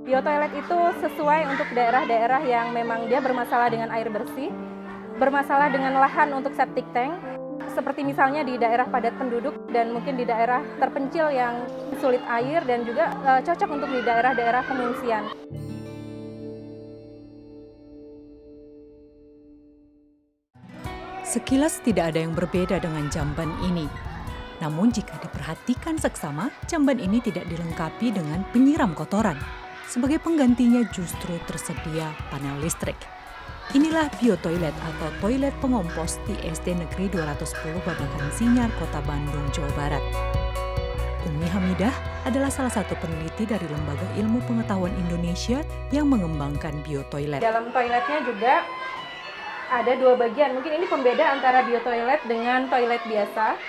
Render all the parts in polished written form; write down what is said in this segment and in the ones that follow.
Biotoilet itu sesuai untuk daerah-daerah yang memang dia bermasalah dengan air bersih, bermasalah dengan lahan untuk septic tank, seperti misalnya di daerah padat penduduk dan mungkin di daerah terpencil yang sulit air dan juga cocok untuk di daerah-daerah pengungsian. Sekilas tidak ada yang berbeda dengan jamban ini. Namun jika diperhatikan seksama, jamban ini tidak dilengkapi dengan penyiram kotoran. Sebagai penggantinya justru tersedia panel listrik. Inilah biotoilet atau toilet pengompos di SD Negeri 210 Babakan Sinyar, Kota Bandung, Jawa Barat. Umi Hamidah adalah salah satu peneliti dari Lembaga Ilmu Pengetahuan Indonesia yang mengembangkan biotoilet. Dalam toiletnya juga ada dua bagian. Mungkin ini pembeda antara biotoilet dengan toilet biasa.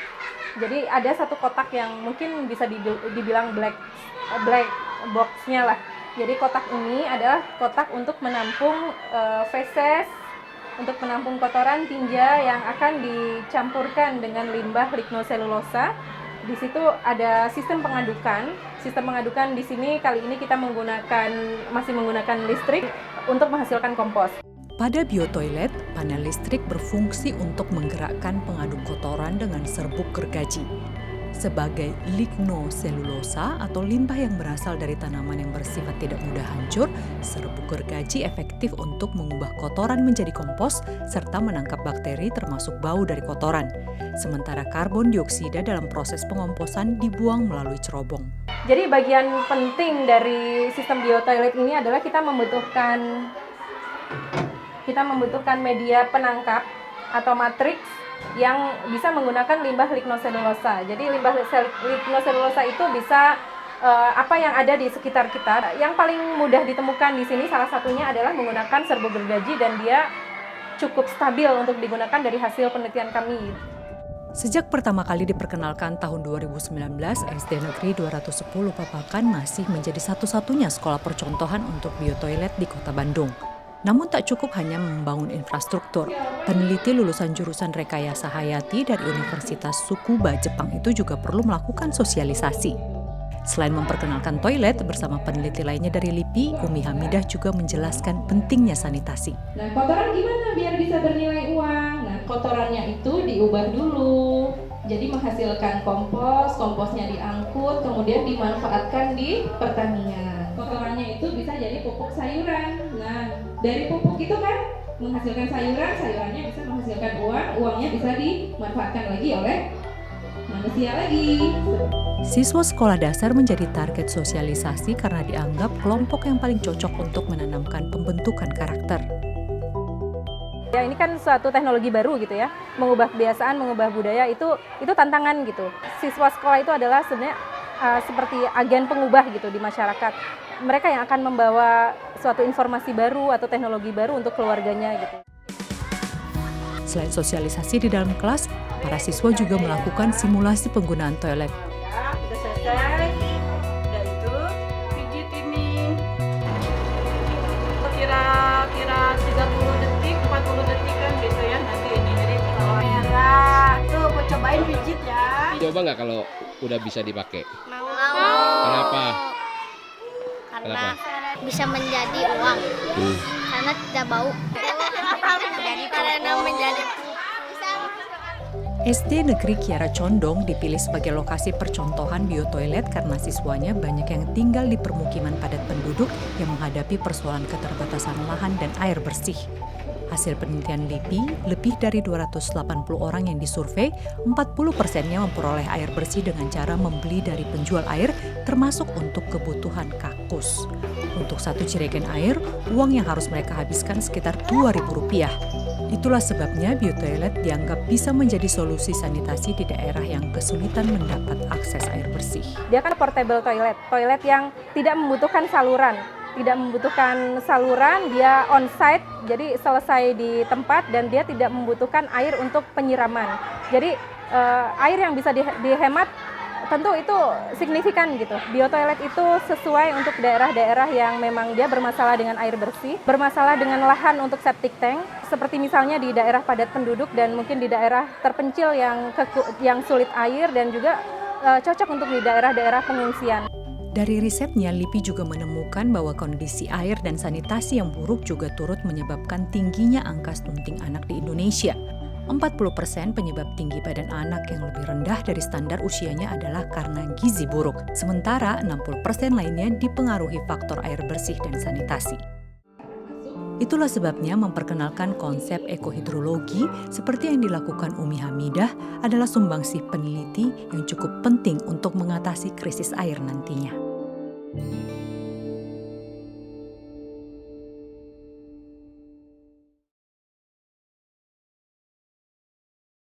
Jadi ada satu kotak yang mungkin bisa dibilang black box-nya lah. Jadi kotak ini adalah kotak untuk menampung feses, untuk menampung kotoran tinja yang akan dicampurkan dengan limbah lignoselulosa. Di situ ada sistem pengadukan. Sistem pengadukan di sini kali ini kita masih menggunakan listrik untuk menghasilkan kompos. Pada biotoilet, panel listrik berfungsi untuk menggerakkan pengaduk kotoran dengan serbuk gergaji. Sebagai lignoselulosa atau limbah yang berasal dari tanaman yang bersifat tidak mudah hancur, serbuk gergaji efektif untuk mengubah kotoran menjadi kompos serta menangkap bakteri termasuk bau dari kotoran. Sementara karbon dioksida dalam proses pengomposan dibuang melalui cerobong. Jadi bagian penting dari sistem biotoilet ini adalah kita membutuhkan media penangkap atau matriks yang bisa menggunakan limbah lignoselulosa. Jadi limbah lignoselulosa itu bisa apa yang ada di sekitar kita. Yang paling mudah ditemukan di sini salah satunya adalah menggunakan serbuk gergaji dan dia cukup stabil untuk digunakan dari hasil penelitian kami. Sejak pertama kali diperkenalkan tahun 2019, SD Negeri 210 Babakan masih menjadi satu-satunya sekolah percontohan untuk biotoilet di Kota Bandung. Namun tak cukup hanya membangun infrastruktur. Peneliti lulusan jurusan Rekayasa Hayati dari Universitas Tsukuba, Jepang itu juga perlu melakukan sosialisasi. Selain memperkenalkan toilet, bersama peneliti lainnya dari LIPI, Umi Hamidah juga menjelaskan pentingnya sanitasi. Nah, kotoran gimana biar bisa bernilai uang? Nah, kotorannya itu diubah dulu. Jadi menghasilkan komposnya diangkut, kemudian dimanfaatkan di pertanian. Kotorannya itu bisa jadi pupuk sayuran. Nah, dari pupuk itu kan menghasilkan sayurannya bisa menghasilkan uangnya bisa dimanfaatkan lagi oleh manusia lagi. Siswa sekolah dasar menjadi target sosialisasi karena dianggap kelompok yang paling cocok untuk menanamkan pembentukan karakter. Ya, ini kan suatu teknologi baru gitu ya, mengubah kebiasaan, mengubah budaya itu tantangan gitu. Siswa sekolah itu adalah sebenarnya seperti agen pengubah gitu di masyarakat. Mereka yang akan membawa suatu informasi baru atau teknologi baru untuk keluarganya gitu. Selain sosialisasi di dalam kelas, para siswa juga melakukan simulasi penggunaan toilet. Ya, sudah selesai. Udah itu, pijit ini. Kira-kira 30 detik, 40 detik kan gitu ya nanti ini. Jadi kalau merah, tuh mau cobain pijit ya. Coba nggak kalau udah bisa dipakai? Mau. Kenapa? Karena bisa menjadi uang. Karena tidak bau. Karena menjadi SD Negeri Kiara Condong dipilih sebagai lokasi percontohan biotoilet karena siswanya banyak yang tinggal di permukiman padat penduduk yang menghadapi persoalan keterbatasan lahan dan air bersih. Hasil penelitian LIPI, lebih dari 280 orang yang disurvei, 40%-nya memperoleh air bersih dengan cara membeli dari penjual air, termasuk untuk kebutuhan kakus. Untuk satu jerigen air, uang yang harus mereka habiskan sekitar Rp2.000. Itulah sebabnya biotoilet dianggap bisa menjadi solusi sanitasi di daerah yang kesulitan mendapat akses air bersih. Dia kan portable toilet yang tidak membutuhkan saluran. Dia on-site, jadi selesai di tempat dan dia tidak membutuhkan air untuk penyiraman. Jadi air yang bisa dihemat tentu itu signifikan gitu. Biotoilet itu sesuai untuk daerah-daerah yang memang dia bermasalah dengan air bersih, bermasalah dengan lahan untuk septic tank, seperti misalnya di daerah padat penduduk dan mungkin di daerah terpencil yang sulit air dan juga cocok untuk di daerah-daerah pengungsian. Dari risetnya, LIPI juga menemukan bahwa kondisi air dan sanitasi yang buruk juga turut menyebabkan tingginya angka stunting anak di Indonesia. 40% penyebab tinggi badan anak yang lebih rendah dari standar usianya adalah karena gizi buruk, sementara 60% lainnya dipengaruhi faktor air bersih dan sanitasi. Itulah sebabnya memperkenalkan konsep ekohidrologi seperti yang dilakukan Umi Hamidah adalah sumbangsih peneliti yang cukup penting untuk mengatasi krisis air nantinya.